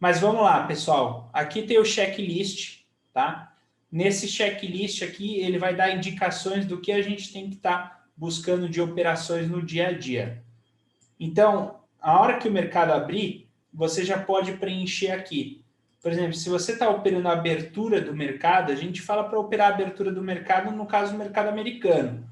Mas vamos lá, pessoal. Aqui tem o checklist, tá? Nesse checklist aqui, ele vai dar indicações do que a gente tem que estar buscando de operações no dia a dia. Então, a hora que o mercado abrir, você já pode preencher aqui. Por exemplo, se você está operando a abertura do mercado, a gente fala para operar a abertura do mercado, no caso do mercado americano.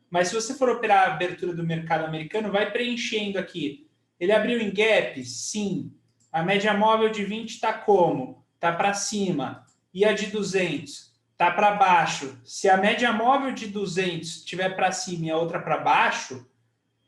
Mas se você for operar a abertura do mercado americano, vai preenchendo aqui. Ele abriu em gap? Sim. A média móvel de 20 está como? Está para cima. E a de 200? Está para baixo. Se a média móvel de 200 estiver para cima e a outra para baixo,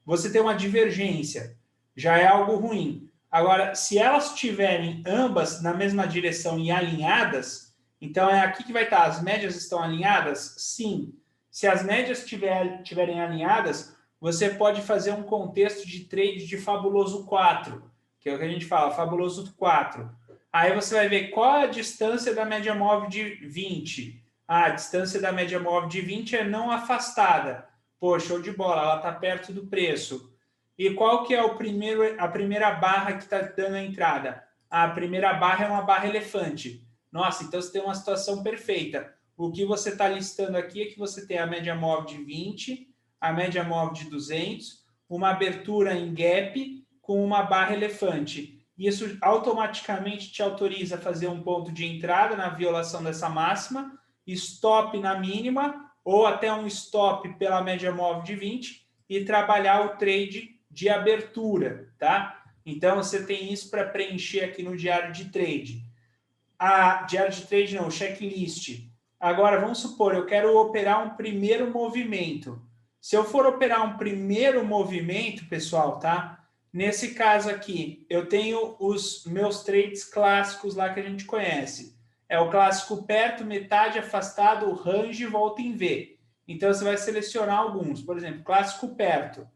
você tem uma divergência. Já é algo ruim. Agora, se elas estiverem ambas na mesma direção e alinhadas, então é aqui que vai estar. As médias estão alinhadas? Sim. Se as médias estiverem alinhadas, você pode fazer um contexto de trade de fabuloso 4, que é o que a gente fala, fabuloso 4. Aí você vai ver qual é a distância da média móvel de 20. A distância da média móvel de 20 é não afastada. Pô, show de bola, ela está perto do preço. E qual que é a primeira barra que está dando a entrada? A primeira barra é uma barra elefante. Nossa, então você tem uma situação perfeita. O que você está listando aqui é que você tem a média móvel de 20, a média móvel de 200, uma abertura em gap com uma barra elefante. Isso automaticamente te autoriza a fazer um ponto de entrada na violação dessa máxima, stop na mínima, ou até um stop pela média móvel de 20 e trabalhar o trade de abertura, tá? Então, você tem isso para preencher aqui no diário de trade. Diário de trade não, checklist. Agora, vamos supor, eu quero operar um primeiro movimento. Se eu for operar um primeiro movimento, pessoal, tá? Nesse caso aqui, eu tenho os meus trades clássicos lá que a gente conhece. É o clássico perto, metade, afastado, range, volta em V. Então, você vai selecionar alguns. Por exemplo, clássico perto.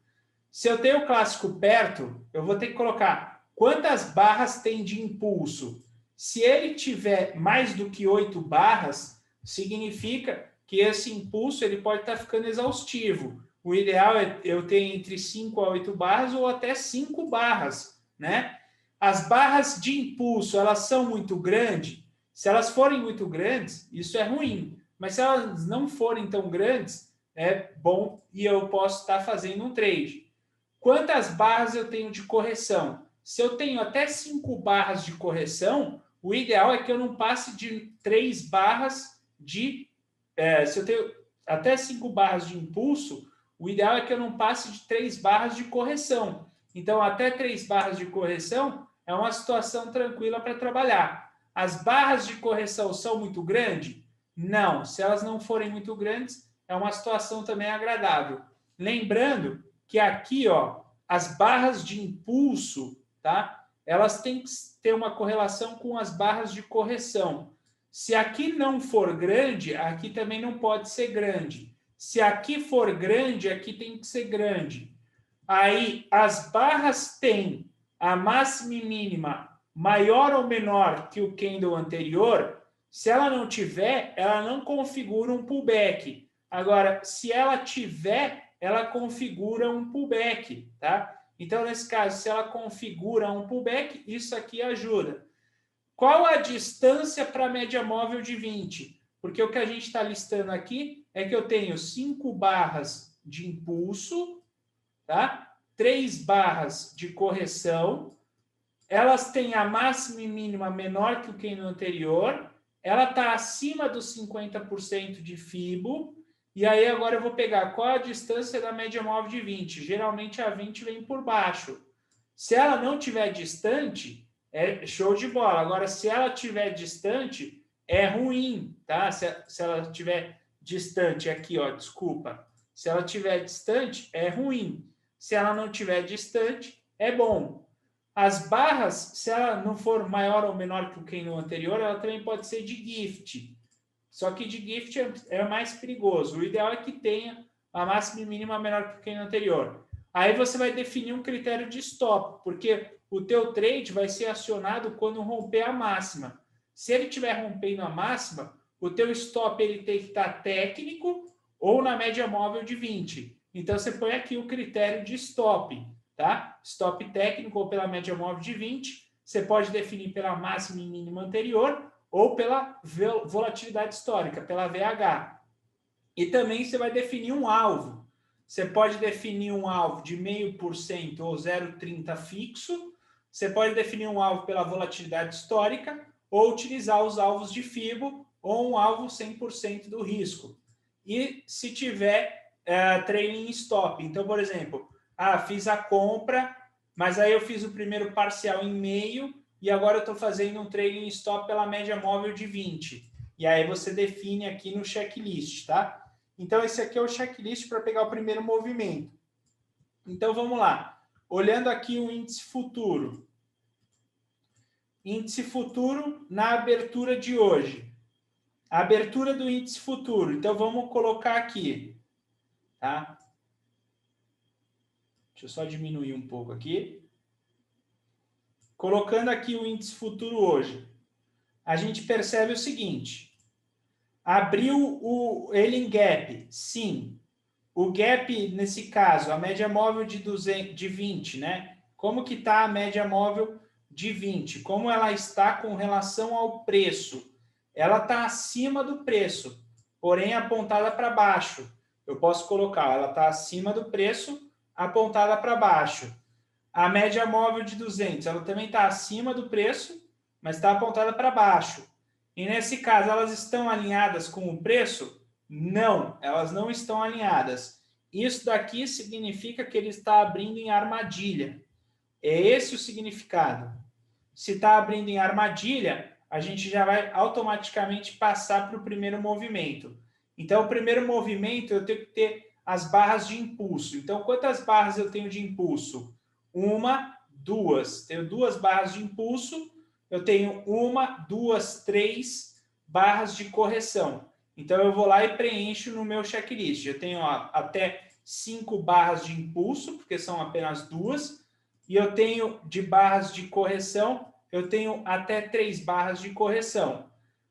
Se eu tenho o clássico perto, eu vou ter que colocar quantas barras tem de impulso. Se ele tiver mais do que 8 barras, significa que esse impulso ele pode estar ficando exaustivo. O ideal é eu ter entre 5 a 8 barras ou até 5 barras, né? As barras de impulso, elas são muito grandes. Se elas forem muito grandes, isso é ruim. Mas se elas não forem tão grandes, é bom e eu posso estar fazendo um trade. Quantas barras eu tenho de correção? Se eu tenho até 5 barras de correção, o ideal é que eu não passe de 3 barras de... se eu tenho até 5 barras de impulso, o ideal é que eu não passe de 3 barras de correção. Então, até 3 barras de correção é uma situação tranquila para trabalhar. As barras de correção são muito grandes? Não. Se elas não forem muito grandes, é uma situação também agradável. Lembrando que aqui, ó, as barras de impulso, tá? Elas têm que ter uma correlação com as barras de correção. Se aqui não for grande, aqui também não pode ser grande. Se aqui for grande, aqui tem que ser grande. Aí, as barras têm a máxima e mínima maior ou menor que o candle anterior. Se ela não tiver, ela não configura um pullback. Agora, se ela tiver, ela configura um pullback, tá? Então, nesse caso, se ela configura um pullback, isso aqui ajuda. Qual a distância para a média móvel de 20? Porque o que a gente está listando aqui é que eu tenho 5 barras de impulso, tá? 3 barras de correção, elas têm a máxima e mínima menor que o candle anterior, ela está acima dos 50% de FIBO, e aí agora eu vou pegar qual a distância da média móvel de 20. Geralmente a 20 vem por baixo. Se ela não tiver distante, é show de bola. Agora, se ela tiver distante, é ruim, tá? Se ela tiver distante aqui, ó, desculpa. Se ela tiver distante, é ruim. Se ela não tiver distante, é bom. As barras, se ela não for maior ou menor que o candle anterior, ela também pode ser de gift. Só que de gift é mais perigoso. O ideal é que tenha a máxima e mínima menor que o candle anterior. Aí você vai definir um critério de stop, porque o teu trade vai ser acionado quando romper a máxima. Se ele estiver rompendo a máxima, o teu stop ele tem que estar técnico ou na média móvel de 20. Então você põe aqui o critério de stop, tá? Stop técnico ou pela média móvel de 20. Você pode definir pela máxima e mínima anterior ou pela volatilidade histórica, pela VH. E também você vai definir um alvo. Você pode definir um alvo de 0,5% ou 0,30 fixo. Você pode definir um alvo pela volatilidade histórica ou utilizar os alvos de FIBO ou um alvo 100% do risco. E se tiver trailing stop. Então, por exemplo, fiz a compra, mas aí eu fiz o primeiro parcial em meio e agora eu estou fazendo um trailing stop pela média móvel de 20. E aí você define aqui no checklist, tá? Então, esse aqui é o checklist para pegar o primeiro movimento. Então, vamos lá. Olhando aqui o índice futuro. Índice futuro na abertura de hoje. A abertura do índice futuro. Então, vamos colocar aqui. Tá? Deixa eu só diminuir um pouco aqui. Colocando aqui o índice futuro hoje, a gente percebe o seguinte. Abriu ele em gap? Sim. O gap, nesse caso, a média móvel de 20, né? Como que está a média móvel de 20? Como ela está com relação ao preço? Ela está acima do preço, porém apontada para baixo. Eu posso colocar, ela está acima do preço, apontada para baixo. A média móvel de 200, ela também está acima do preço, mas está apontada para baixo. E nesse caso, elas estão alinhadas com o preço? Não, elas não estão alinhadas. Isso daqui significa que ele está abrindo em armadilha. É esse o significado. Se está abrindo em armadilha, a gente já vai automaticamente passar para o primeiro movimento. Então, o primeiro movimento, eu tenho que ter as barras de impulso. Então, quantas barras eu tenho de impulso? 1, 2. Tenho 2 barras de impulso. Eu tenho 1, 2, 3 barras de correção. Então, eu vou lá e preencho no meu checklist. Eu tenho até 5 barras de impulso, porque são apenas 2. E eu tenho de barras de correção, eu tenho até 3 barras de correção.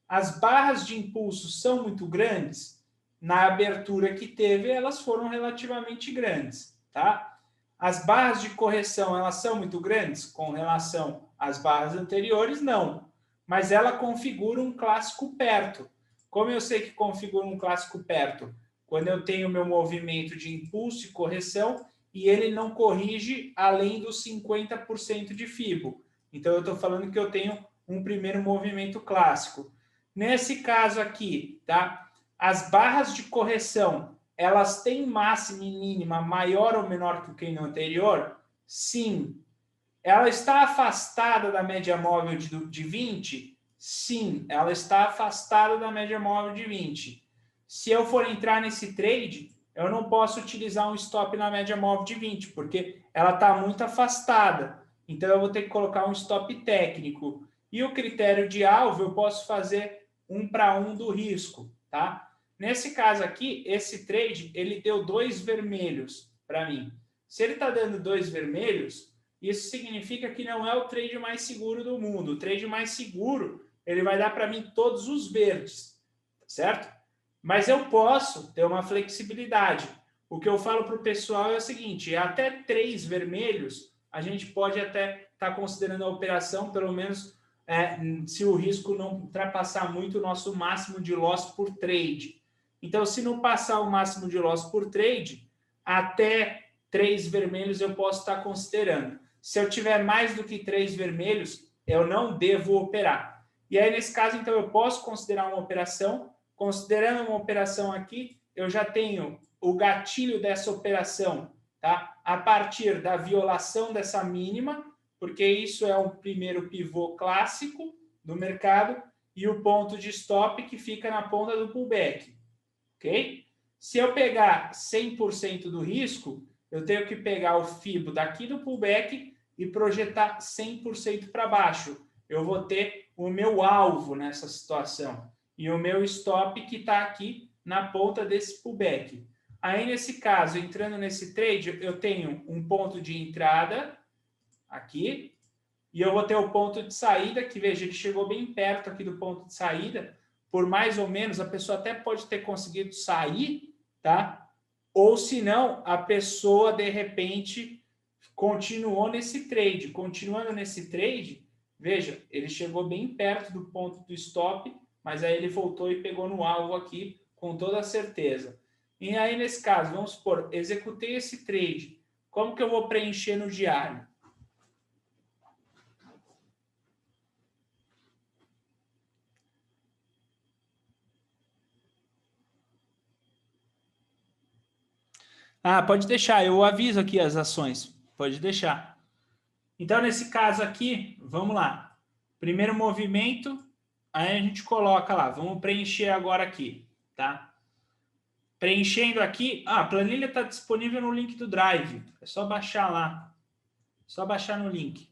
As barras de impulso são muito grandes? Na abertura que teve, elas foram relativamente grandes, tá? As barras de correção, elas são muito grandes com relação às barras anteriores? Não. Mas ela configura um clássico perto. Como eu sei que configura um clássico perto? Quando eu tenho meu movimento de impulso e correção e ele não corrige além dos 50% de FIBO. Então, eu estou falando que eu tenho um primeiro movimento clássico. Nesse caso aqui, tá? As barras de correção, elas têm máxima e mínima maior ou menor que o candle anterior? Sim. Ela está afastada da média móvel de 20? Sim, ela está afastada da média móvel de 20. Se eu for entrar nesse trade, eu não posso utilizar um stop na média móvel de 20, porque ela está muito afastada. Então, eu vou ter que colocar um stop técnico. E o critério de alvo, eu posso fazer 1 para 1 do risco, tá? Nesse caso aqui, esse trade, ele deu 2 vermelhos para mim. Se ele está dando 2 vermelhos, isso significa que não é o trade mais seguro do mundo. O trade mais seguro, ele vai dar para mim todos os verdes, certo? Mas eu posso ter uma flexibilidade. O que eu falo para o pessoal é o seguinte, até 3 vermelhos, a gente pode até estar considerando a operação, pelo menos se o risco não ultrapassar muito o nosso máximo de loss por trade. Então, se não passar o máximo de loss por trade, até 3 vermelhos eu posso estar considerando. Se eu tiver mais do que 3 vermelhos, eu não devo operar. E aí, nesse caso, então, eu posso considerar uma operação. Considerando uma operação aqui, eu já tenho o gatilho dessa operação, tá? A partir da violação dessa mínima, porque isso é o primeiro pivô clássico do mercado, e o ponto de stop que fica na ponta do pullback, ok? Se eu pegar 100% do risco, eu tenho que pegar o FIBO daqui do pullback e projetar 100% para baixo. Eu vou ter o meu alvo nessa situação. E o meu stop que está aqui na ponta desse pullback. Aí, nesse caso, entrando nesse trade, eu tenho um ponto de entrada aqui e eu vou ter o ponto de saída, que, veja, ele chegou bem perto aqui do ponto de saída. Por mais ou menos, a pessoa até pode ter conseguido sair, tá? Ou, se não, a pessoa, de repente, continuou nesse trade. Continuando nesse trade, Veja, ele chegou bem perto do ponto do stop, mas aí ele voltou e pegou no alvo aqui com toda a certeza. E aí, nesse caso, vamos supor, executei esse trade. Como que eu vou preencher no diário? Ah, pode deixar, eu aviso aqui as ações. Pode deixar. Então, nesse caso aqui, vamos lá. Primeiro movimento, aí a gente coloca lá. Vamos preencher agora aqui, tá? Preenchendo aqui, a planilha está disponível no link do Drive. É só baixar lá. Só baixar no link.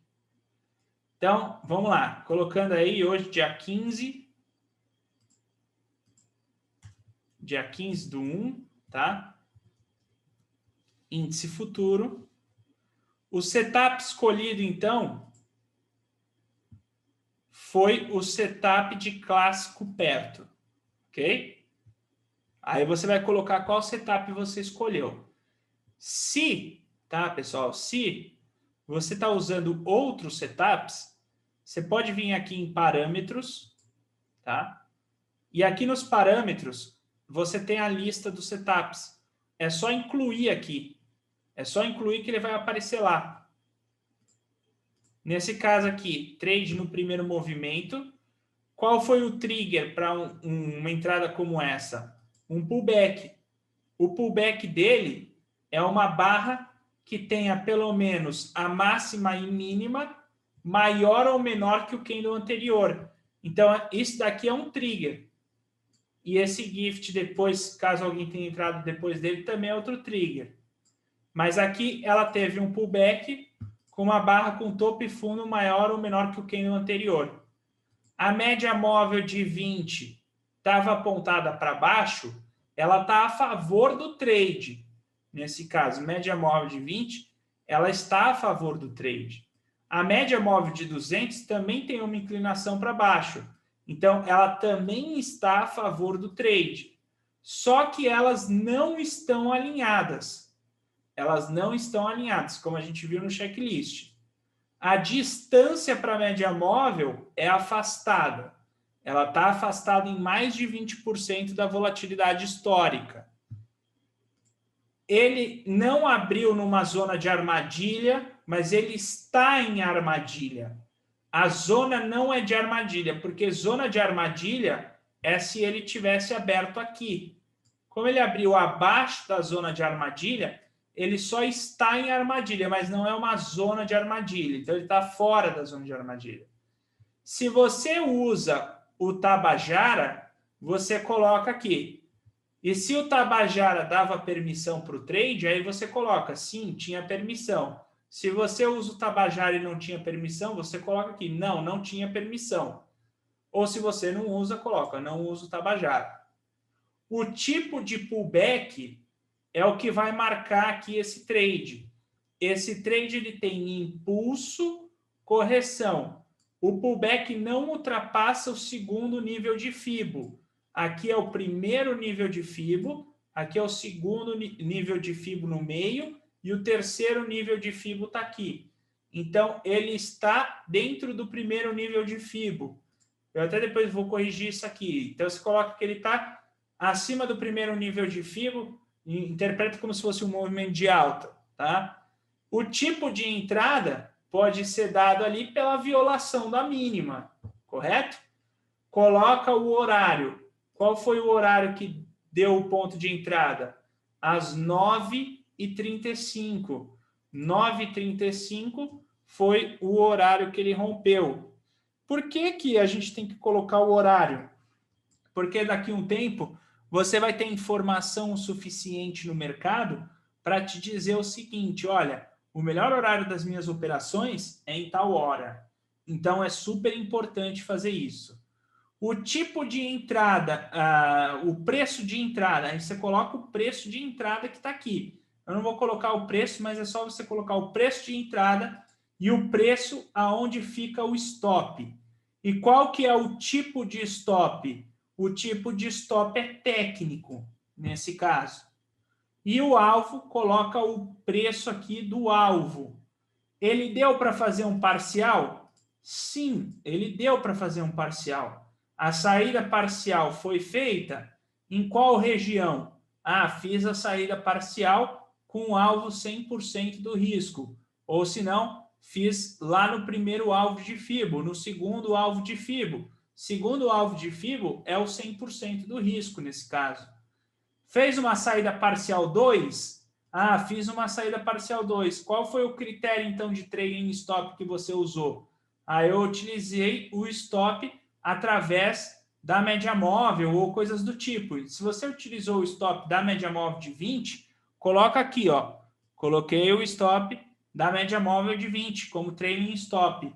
Então, vamos lá. Colocando aí hoje, dia 15. Dia 15 do 1, tá? Índice futuro. O setup escolhido, então, foi o setup de clássico perto, ok? Aí você vai colocar qual setup você escolheu. Se, tá, pessoal? Se você está usando outros setups, você pode vir aqui em parâmetros, tá? E aqui nos parâmetros, você tem a lista dos setups. É só incluir aqui. É só incluir que ele vai aparecer lá. Nesse caso aqui, trade no primeiro movimento. Qual foi o trigger para uma entrada como essa? Um pullback. O pullback dele é uma barra que tenha pelo menos a máxima e mínima maior ou menor que o candle anterior. Então, isso daqui é um trigger. E esse gift depois, caso alguém tenha entrado depois dele, também é outro trigger. Mas aqui ela teve um pullback com uma barra com topo e fundo maior ou menor que o candle anterior. A média móvel de 20 estava apontada para baixo, ela está a favor do trade. Nesse caso, média móvel de 20, ela está a favor do trade. A média móvel de 200 também tem uma inclinação para baixo. Então, ela também está a favor do trade. Só que elas não estão alinhadas. Elas não estão alinhadas, como a gente viu no checklist. A distância para a média móvel é afastada. Ela está afastada em mais de 20% da volatilidade histórica. Ele não abriu numa zona de armadilha, mas ele está em armadilha. A zona não é de armadilha, porque zona de armadilha é se ele tivesse aberto aqui. Como ele abriu abaixo da zona de armadilha, ele só está em armadilha, mas não é uma zona de armadilha. Então, ele está fora da zona de armadilha. Se você usa o Tabajara, você coloca aqui. E se o Tabajara dava permissão para o trade, aí você coloca, sim, tinha permissão. Se você usa o Tabajara e não tinha permissão, você coloca aqui, não, não tinha permissão. Ou se você não usa, coloca, não usa o Tabajara. O tipo de pullback é o que vai marcar aqui esse trade. Esse trade ele tem impulso, correção. O pullback não ultrapassa o segundo nível de Fibo. Aqui é o primeiro nível de Fibo, aqui é o segundo nível de Fibo no meio e o terceiro nível de Fibo está aqui. Então, ele está dentro do primeiro nível de Fibo. Eu até depois vou corrigir isso aqui. Então, você coloca que ele está acima do primeiro nível de Fibo, interpreta como se fosse um movimento de alta, tá? O tipo de entrada pode ser dado ali pela violação da mínima, correto? Coloca o horário. Qual foi o horário que deu o ponto de entrada? Às 9h35. 9h35 foi o horário que ele rompeu. Por que que a gente tem que colocar o horário? Porque daqui a um tempo você vai ter informação suficiente no mercado para te dizer o seguinte, olha, o melhor horário das minhas operações é em tal hora. Então, é super importante fazer isso. O tipo de entrada, o preço de entrada, aí você coloca o preço de entrada que está aqui. Eu não vou colocar o preço, mas é só você colocar o preço de entrada e o preço aonde fica o stop. E qual que é o tipo de stop? O tipo de stop é técnico, nesse caso. E o alvo, coloca o preço aqui do alvo. Ele deu para fazer um parcial? Sim, ele deu para fazer um parcial. A saída parcial foi feita em qual região? Ah, fiz a saída parcial com o alvo 100% do risco. Ou se não, fiz lá no primeiro alvo de FIBO, no segundo alvo de FIBO. Segundo alvo de FIBO é o 100% do risco nesse caso. Fez uma saída parcial 2? Ah, fiz uma saída parcial 2. Qual foi o critério, então, de trailing stop que você usou? Ah, eu utilizei o stop através da média móvel ou coisas do tipo. Se você utilizou o stop da média móvel de 20, coloca aqui, ó. Coloquei o stop da média móvel de 20 como trailing stop.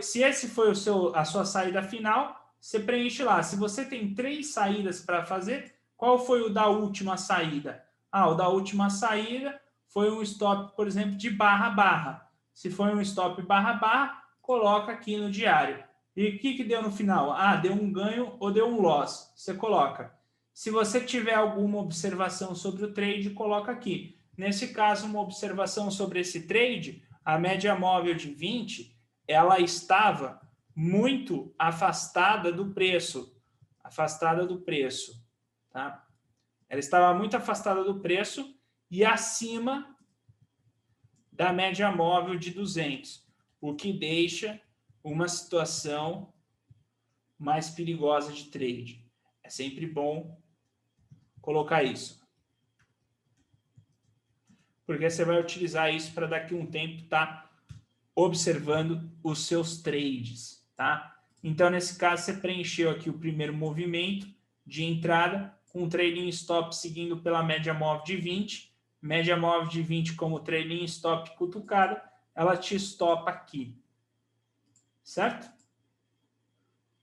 Se esse foi a sua saída final, você preenche lá. Se você tem 3 saídas para fazer, qual foi o da última saída? Ah, o da última saída foi um stop, por exemplo, de barra. Se foi um stop barra, coloca aqui no diário. E o que deu no final? Ah, deu um ganho ou deu um loss. Você coloca. Se você tiver alguma observação sobre o trade, coloca aqui. Nesse caso, uma observação sobre esse trade, a média móvel de 20, ela estava muito afastada do preço. Tá? Ela estava muito afastada do preço e acima da média móvel de 200, o que deixa uma situação mais perigosa de trade. É sempre bom colocar isso. Porque você vai utilizar isso para daqui a um tempo estar observando os seus trades, tá? Então, nesse caso, você preencheu aqui o primeiro movimento de entrada com o trailing stop seguindo pela média móvel de 20, média móvel de 20 como trailing stop cutucada, ela te stopa aqui, certo?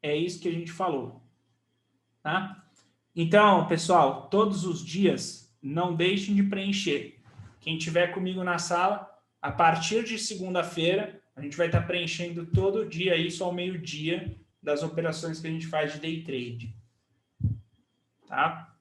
É isso que a gente falou, tá? Então, pessoal, todos os dias, não deixem de preencher. Quem estiver comigo na sala, a partir de segunda-feira, a gente vai estar preenchendo todo dia isso ao meio-dia das operações que a gente faz de day trade. Tá?